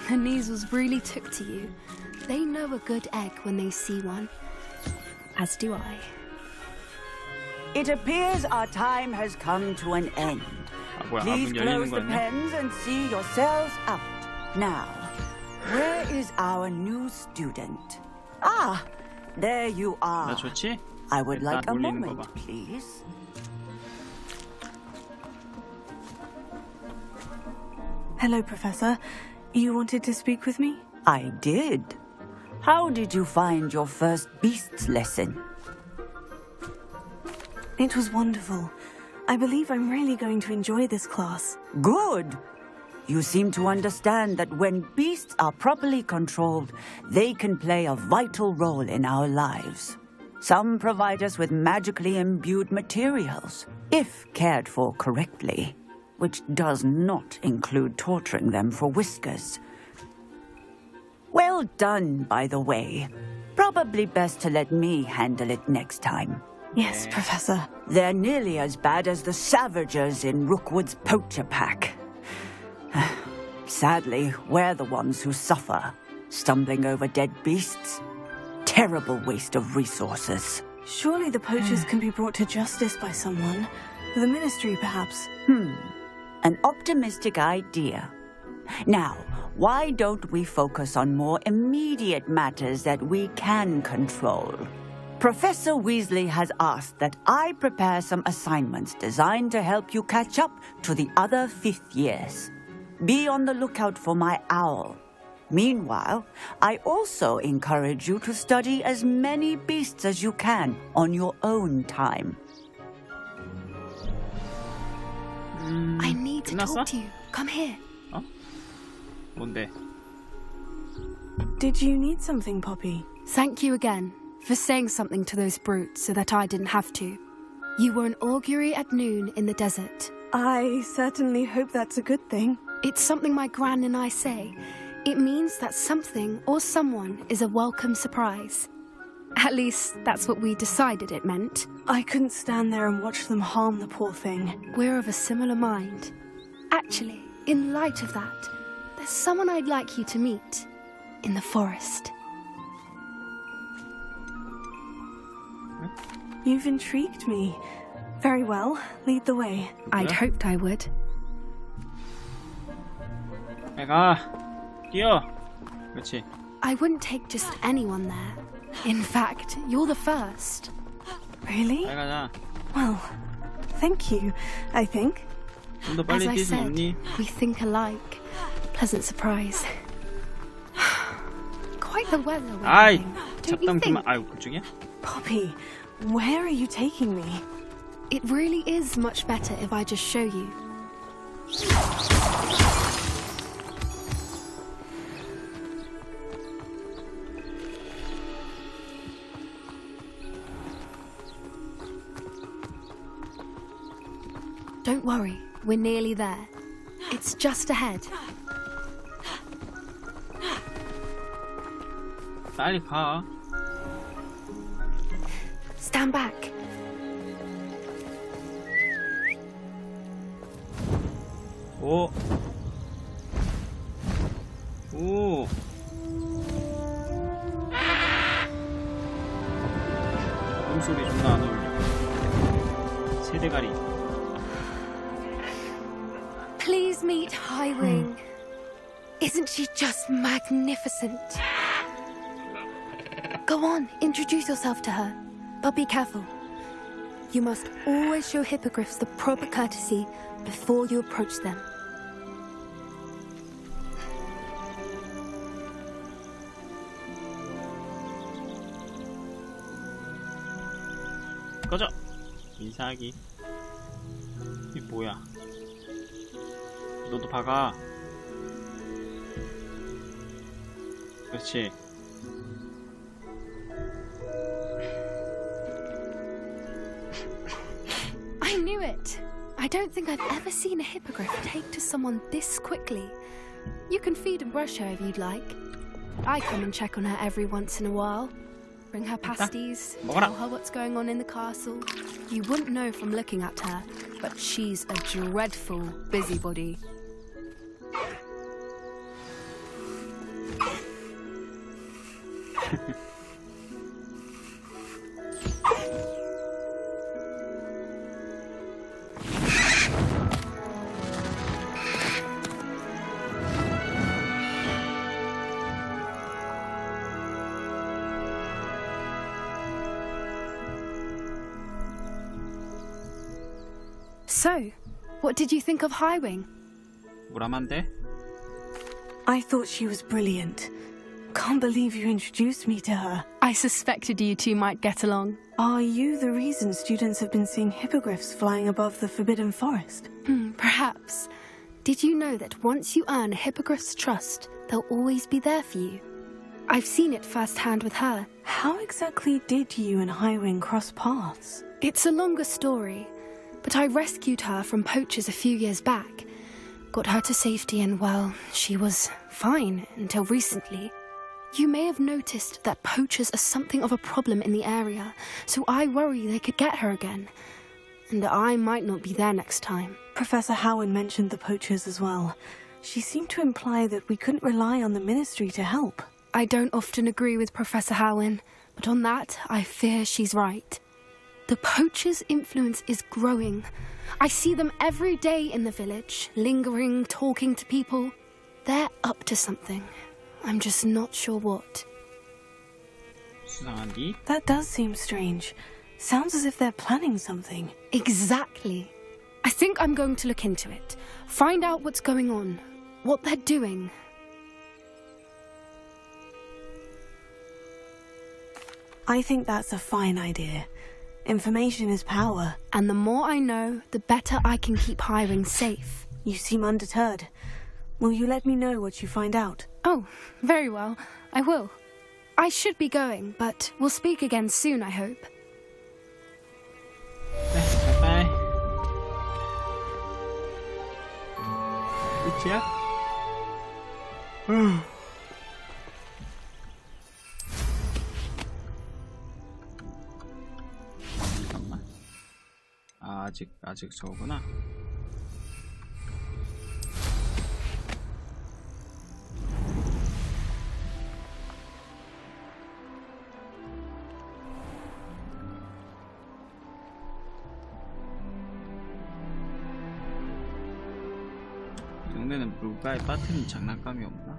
The Neasels really took to you. They know a good egg when they see one. As do I. It appears our time has come to an end. 아 뭐야? Please 문 열리는 close the 거였네. pens and see yourselves out. Now, where is our new student? Ah, there you are. 나 좋지? I would like a 올리는 거 moment, 봐. please. Hello, Professor. You wanted to speak with me? I did. How did you find your first beasts lesson? It was wonderful. I believe I'm really going to enjoy this class. Good. You seem to understand that when beasts are properly controlled, they can play a vital role in our lives. Some provide us with magically imbued materials, if cared for correctly, which does not include torturing them for whiskers. Well done, by the way. Probably best to let me handle it next time. Yes, Professor. They're nearly as bad as the Savagers in Rookwood's poacher pack. Sadly, we're the ones who suffer, stumbling over dead beasts. Terrible waste of resources. Surely the poachers can be brought to justice by someone. The Ministry, perhaps. An optimistic idea. Now, why don't we focus on more immediate matters that we can control? Professor Weasley has asked that I prepare some assignments designed to help you catch up to the other 5th years. Be on the lookout for my owl. Meanwhile, I also encourage you to study as many beasts as you can on your own time. I need to 끝났어? talk to you. Come here. 어? 뭔데? Did you need something, Poppy? Thank you again for saying something to those brutes so that I didn't have to. You were an augury at noon in the desert. I certainly hope that's a good thing. It's something my gran and I say. It means that something or someone is a welcome surprise. At least, that's what we decided it meant. I couldn't stand there and watch them harm the poor thing. We're of a similar mind. Actually, in light of that, there's someone I'd like you to meet in the forest. You've intrigued me. Very well, lead the way. I'd hoped I would. 가. 뛰어. 그렇지. I wouldn't take just anyone there. In fact, you're the first. Really? 잘 가자. Well, thank you, I think. 좀 더 As 빨리 I 뛸 수 said, 없니? we think alike. Pleasant surprise. Quite the weather we're 아이, having, don't you 잡담 think? 그만. 아유, 그쪽이야? Poppy, where are you taking me? It really is much better if I just show you. Don't worry, we're nearly there. It's just ahead. 빨리 가. Stand back. 오. 오. 음소리 존나 안 어울려. 세대가리. Please meet Highwing. Isn't she just magnificent? Go on, introduce yourself to her. But be careful. You must always show hippogriffs the proper courtesy before you approach them. 꺼져. 인사하기. 이 뭐야? 너도 박아. 그렇지. I knew it. I don't think I've ever seen a hippogriff take to someone this quickly. You can feed and brush her if you'd like. I come and check on her every once in a while. Bring her pasties, tell her what's going on in the castle. You wouldn't know from looking at her, but she's a dreadful busybody. So, what did you think of Highwing? 무람한데? I thought she was brilliant. Can't believe you introduced me to her. I suspected you two might get along. Are you the reason students have been seeing hippogriffs flying above the Forbidden Forest? Perhaps. Did you know that once you earn a hippogriff's trust, they'll always be there for you? I've seen it firsthand with her. How exactly did you and Highwing cross paths? It's a longer story, but I rescued her from poachers a few years back. Got her to safety and, well, she was fine until recently. You may have noticed that poachers are something of a problem in the area, so I worry they could get her again. And I might not be there next time. Professor Howin mentioned the poachers as well. She seemed to imply that we couldn't rely on the ministry to help. I don't often agree with Professor Howin, but on that, I fear she's right. The poachers' influence is growing. I see them every day in the village, lingering, talking to people. They're up to something. I'm just not sure what. 수상한디? That does seem strange. Sounds as if they're planning something. Exactly. I think I'm going to look into it. Find out what's going on. What they're doing. I think that's a fine idea. Information is power. And the more I know, the better I can keep Highwing safe. You seem undeterred. Will you let me know what you find out? Oh, very well. I will. I should be going, but we'll speak again soon, I hope. 바이바이. 끝이야? 잠깐만. 아, 아직 저거구나. 동네는 물가에 빠뜨린 장난감이 없나?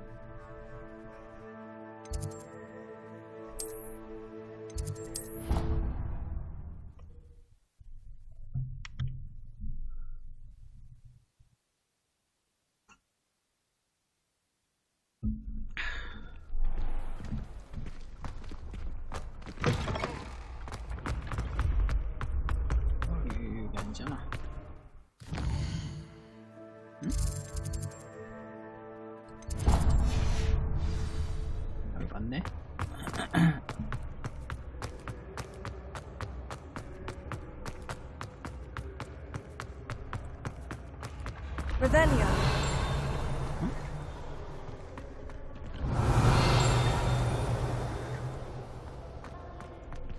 여기 아니잖아. 응? 여기 맞네? Revelio.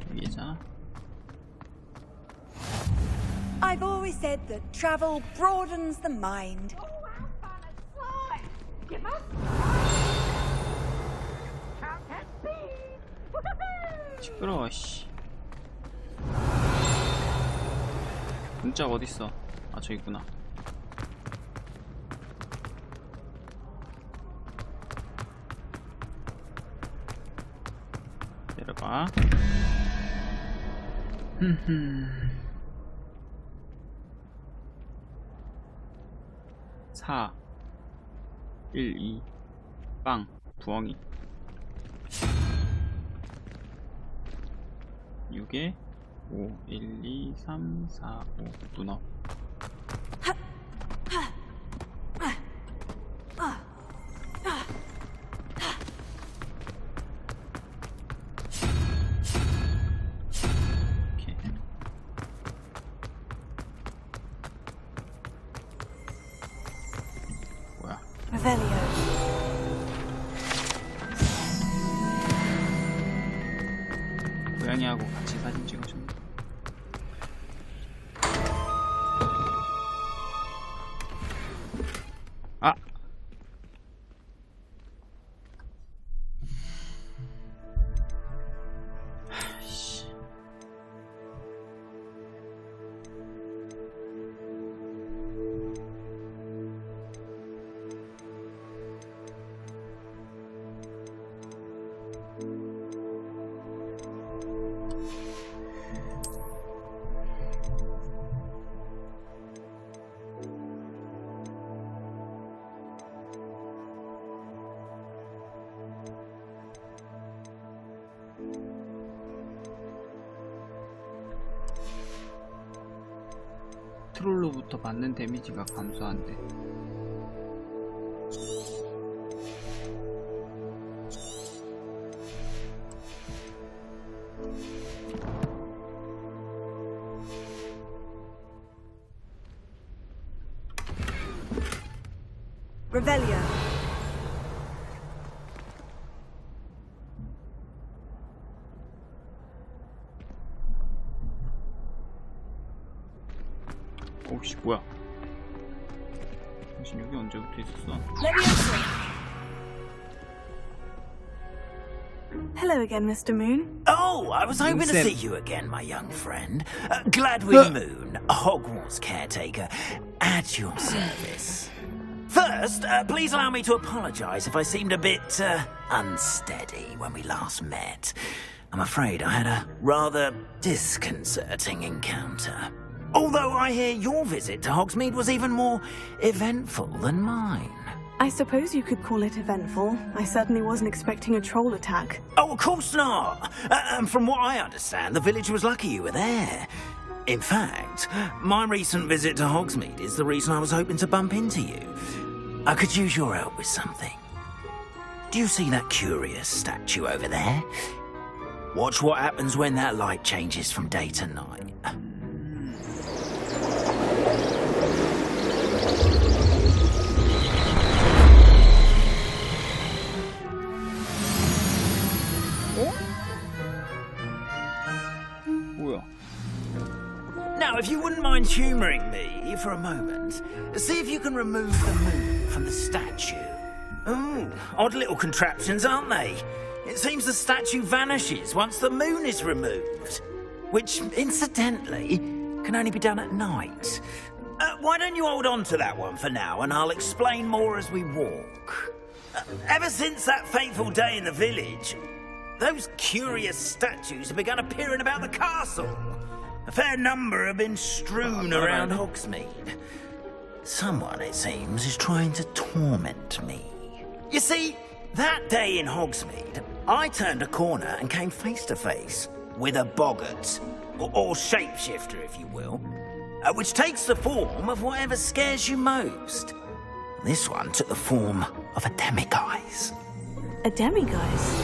여기잖아. I've always said that travel broadens the mind. 시끄러워, 씨. 문짝 어딨어? 아, 저기 있구나. 내려가. 4 1 2 빵 부엉이 6에 5 1 2 3 4 5 문어. Revelio. 고양이하고 같이 사진 찍어줬네. 아! 트롤로부터 받는 데미지가 감소한대. Revelio. 오씨 뭐야? 당신 여기 언제부터 있었어? Hello again, Mr. Moon. Oh, I was hoping to Moon. see you again, my young friend. Gladwin Moon, Hogwarts caretaker, at your service. First, please allow me to apologize if I seemed a bit unsteady when we last met. I'm afraid I had a rather disconcerting encounter. Although I hear your visit to Hogsmeade was even more eventful than mine. I suppose you could call it eventful. I certainly wasn't expecting a troll attack. Oh, of course not. And from what I understand, the village was lucky you were there. In fact, my recent visit to Hogsmeade is the reason I was hoping to bump into you. I could use your help with something. Do you see that curious statue over there? Watch what happens when that light changes from day to night. Now, if you wouldn't mind humouring me for a moment, see if you can remove the moon from the statue. Ooh, odd little contraptions, aren't they? It seems the statue vanishes once the moon is removed, which, incidentally, can only be done at night. Why don't you hold on to that one for now, and I'll explain more as we walk. Ever since that fateful day in the village, those curious statues have begun appearing about the castle. A fair number have been strewn around Hogsmeade. Someone, it seems, is trying to torment me. You see, that day in Hogsmeade, I turned a corner and came face to face with a boggart, or shapeshifter, if you will, which takes the form of whatever scares you most. This one took the form of a demiguise. A demiguise?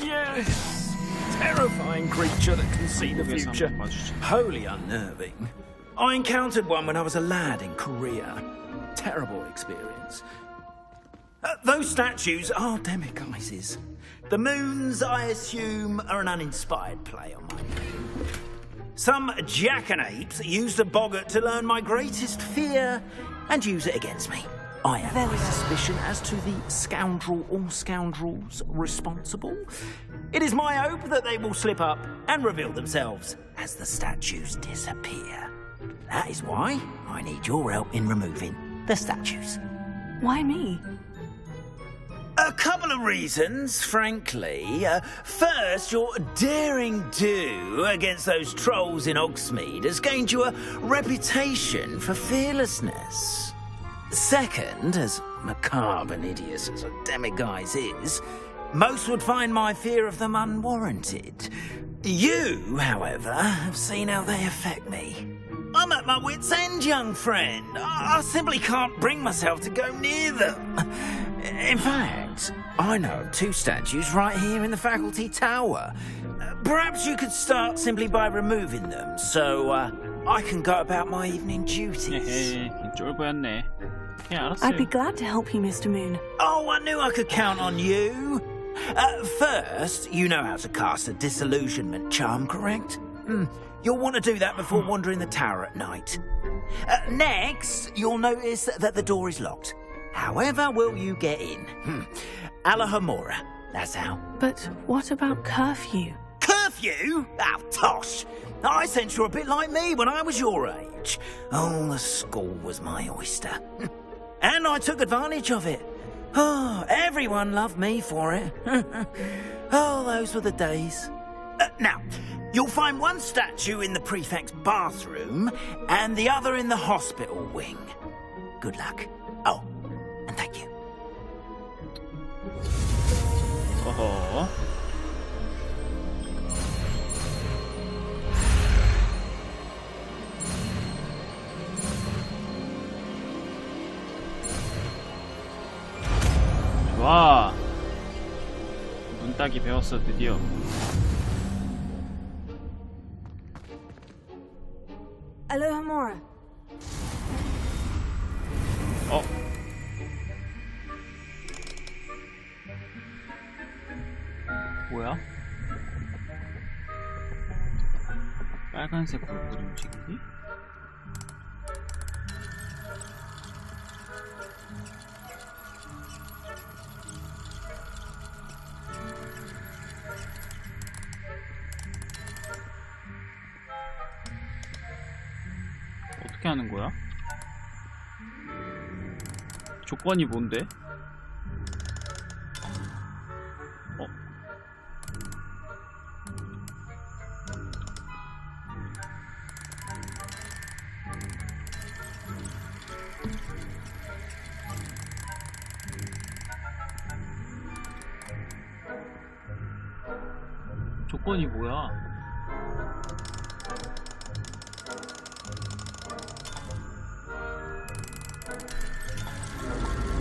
Yes! Terrifying creature that can see the future. Wholly unnerving. I encountered one when I was a lad in Korea. Terrible experience. Those statues are demiguises. The moons, I assume, are an uninspired play on my name. Some jackanapes used a boggart to learn my greatest fear and use it against me. I have my suspicion as to the scoundrel or scoundrels responsible. It is my hope that they will slip up and reveal themselves as the statues disappear. That is why I need your help in removing the statues. Why me? A couple of reasons, frankly. First, your daring do against those trolls in Hogsmeade has gained you a reputation for fearlessness. Second, as macabre and hideous as a demiguise is, most would find my fear of them unwarranted. You, however, have seen how they affect me. I'm at my wit's end, young friend. I simply can't bring myself to go near them. In fact, I know of two statues right here in the faculty tower. Perhaps you could start simply by removing them, so I can go about my evening duties. I'd be glad to help you, Mr. Moon. Oh, I knew I could count on you. First, you know how to cast a disillusionment charm, correct? You'll want to do that before wandering the tower at night. Next, you'll notice that the door is locked. However will you get in? Alahamora, that's how. But what about curfew? Curfew? Oh, tosh. I sense you're a bit like me when I was your age. Oh, the school was my oyster. And I took advantage of it. Oh, everyone loved me for it. Oh, those were the days. Now, you'll find one statue in the prefect's bathroom and the other in the hospital wing. Good luck. Oh, and thank you. 어허. 좋아. 눈따기 배웠어 드디어. Alohomora. 어? 뭐야? 빨간색 불빛 움직이기? 어떻게 하는 거야? 조건이 뭔데? 어? 조건이 뭐야?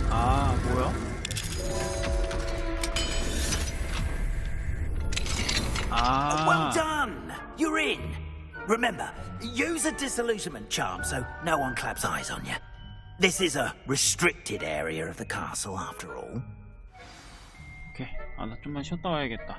아, 뭐야? 아. Well done! You're in. Remember, use a disillusionment charm so no one claps eyes on you. This is a restricted area of the castle after all. 오케이. 아, 나 좀만 쉬었다 와야겠다.